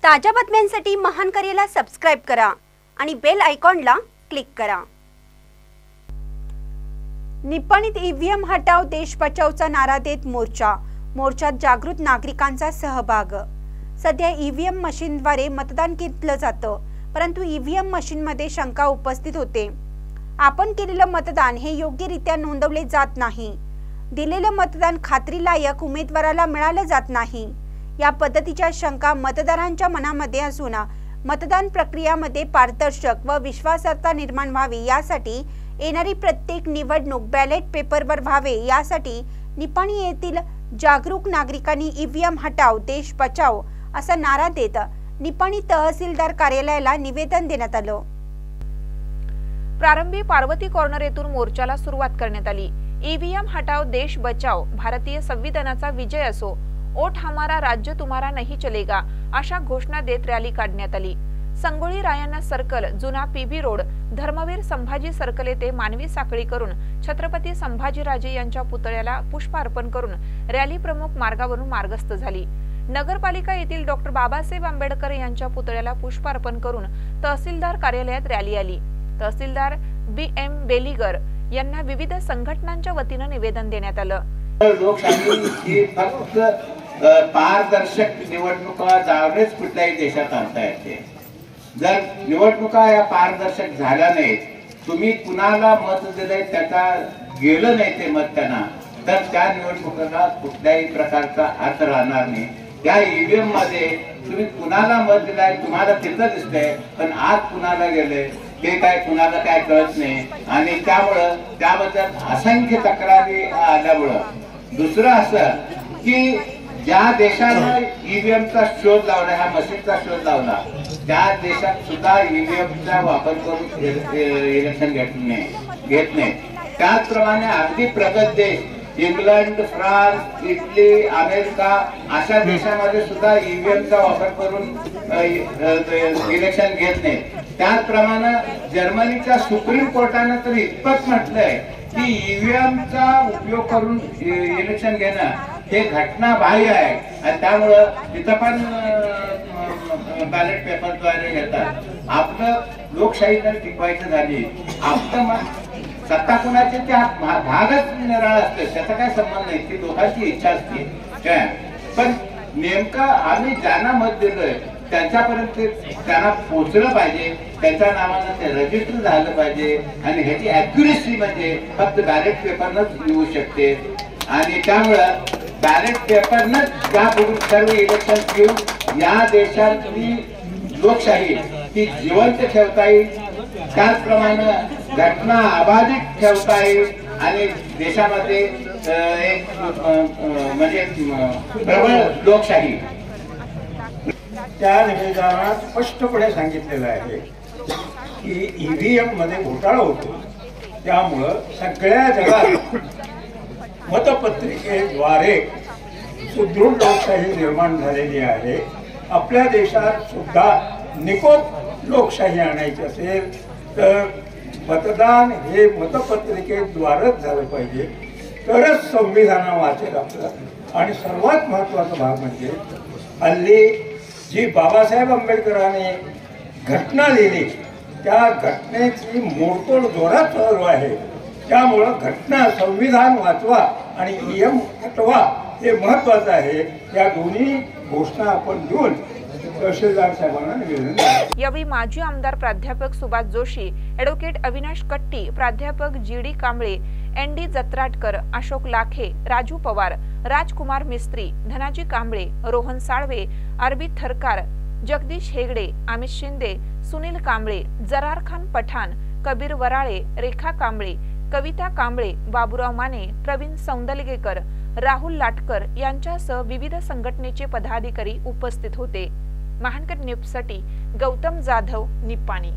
ताज्या बातम्यांसाठी महान करेला सबस्क्राइब करा आणि बेल आयकॉनला क्लिक करा। निपाणीत ईव्हीएम हटाव देश बचावचा नारा देत मोर्चात जागृत नागरिकांचा सहभाग। सध्या ईव्हीएम मशीनद्वारे मतदान केलं जातं, परंतु ईव्हीएम मशीनमध्ये शंका उपस्थित होते। आपण केलेलं मतदान हे योग्यरित्या नोंदवले जात नाही, दिलेलं मतदान खात्रीलायक उमेदवाराला मिळालं जात नाही। या पद्धतीच्या शंका मतदारांच्या मनामध्ये असून मतदान प्रक्रियामध्ये पारदर्शक व विश्वासार्हता निर्माण व्हावी यासाठी येणारी प्रत्येक निवडणूक बॅलेट पेपरवर व्हावे यासाठी निपाणी येथील जागरूक नागरिकांनी ईव्हीएम हटाव देश बचाव असा नारा देत निपाणी तहसीलदार कार्यालयाला निवेदन देण्यात आलं। प्रारंभी पार्वती कॉर्नर येथून मोर्चाला सुरुवात करण्यात आली। ईव्हीएम हटाव देश बचाव भारतीय संविधानाचा विजय असो, वोट हमारा राज्य तुम्हारा नहीं चलेगा अशा घोषणा देत रॅली काढण्यात आली। संगोळी रायण्णा सर्कल, जुना PB road, Dharmaveer Sambhaji circle येथे मानवी साखळी करून छत्रपती संभाजीराजे यांच्या पुतळ्याला पुष्प अर्पण करून रॅली प्रमुख मार्गावरून मार्गस्थ झाली। नगरपालिका येथील डॉक्टर बाबासाहेब आंबेडकर यांच्या पुतळ्याला पुष्प अर्पण करून तहसीलदार कार्यालयात रॅली आली। तहसीलदार BM बेलीगर यांना विविध संघटनांच्या वतीने निवेदन देण्यात आलं। लोकशाही ही फक्त पारदर्शक निवडणुका जावणेच कुठल्याही देशात आणता येते। जर निवडणुका या पारदर्शक झाल्या नाहीत, तुम्ही कुणाला मत दिले त्याचा गेलं नाही ते मत त्यांना, तर त्या निवडणुकीला कुठल्याही प्रकारचा अर्थ राहणार नाही। त्या ईव्हीएम मध्ये तुम्ही कुणाला मत दिलाय तुम्हाला तिथं दिसतंय, पण आज कुणाला गेले ते काय कुणाला काय कळत नाही। आणि त्यामुळे त्याबद्दल असंख्य तक्रारी आल्यामुळे दुसरं असं की ज्या देशाने ईव्हीएमचा शोध लावला, ह्या मशीनचा शोध लावला, त्या देशात सुद्धा ईव्हीएमचा वापर करून इलेक्शन घेत नाही। त्याचप्रमाणे अगदी प्रगत देश इंग्लंड, फ्रान्स, इटली, अमेरिका अशा देशांमध्ये सुद्धा ईव्हीएमचा वापर करून इलेक्शन घेत नाही। त्याचप्रमाणे जर्मनीच्या सुप्रीम कोर्टाने तर इतपत म्हटलंय की ईव्हीएमचा उपयोग करून इलेक्शन घेणं हे घटनाबाह्य आहे आणि त्यामुळे तिथं पण बॅलेट पेपरद्वारे घेतात। आपलं लोकशाही जर टिकवायचं झाली, आपलं सत्ता कुणाची त्या भागच निराळा असतो, त्याचा काय संबंध नाही, ती लोकांची इच्छा असते काय। पण नेमकं आम्ही ज्यांना मत दिलोय त्यांच्यापर्यंत त्यांना पोहोचलं पाहिजे, त्यांच्या नावानं ते रजिस्टर झालं पाहिजे आणि ह्याची ऍक्युरेसी म्हणजे फक्त बॅलेट पेपरनच येऊ शकते। आणि त्यामुळं बॅलेट पेपरनच यापुढे सर्व इलेक्शन घेऊन या देशातली लोकशाही ती जिवंत ठेवता येईल, त्याचप्रमाणे घटना अबाधित ठेवता येईल आणि देशामध्ये एक म्हणजे प्रबळ लोकशाही। त्या निवेदनात स्पष्टपणे सांगितलेलं आहे की ईव्हीएम मध्ये घोटाळा होतो, त्यामुळं सगळ्या जगात मतपत्रिकेद्वारे सुदृढ लोकशाही निर्माण झालेली आहे। आपल्या देशात सुद्धा निकोप लोकशाही आणायची असेल तर मतदान हे मतपत्रिकेद्वारेच झालं पाहिजे, तरच संविधान वाचेल आपलं। आणि सर्वात महत्त्वाचा भाग म्हणजे हल्ली जी बाबासाहेब आंबेडकरांनी घटना लिहिली त्या घटनेची मोडतोड जोरात चालू आहे। त्यामुळं घटना संविधान वाचवा आणि ईव्हीएम हटवा हे महत्त्वाचं आहे। या दोन्ही घोषणा आपण देऊन तहसीलदार साहेबांना निवेदन दिलं। यावेळी माजी आमदार प्राध्यापक सुभाष जोशी, ॲडव्होकेट अविनाश कट्टी, प्राध्यापक GD कांबळे, ND जत्राटकर, अशोक लाखे, राजू पवार, राजकुमार मिस्त्री, धनाजी कांबळे, रोहन साळवे, अरबी थरकार, जगदीश हेगडे, अमित शिंदे, सुनील कांबळे, जरार खान पठाण, कबीर वराळे, रेखा कांबळे, कविता कांबळे, बाबूराव माने, प्रवीण सौंदलगेकर, राहुल लाटकर यांच्यासह विविध संघटनेचे पदाधिकारी उपस्थित होते। महानकर न्यूजसाठी गौतम जाधव, निपाणी।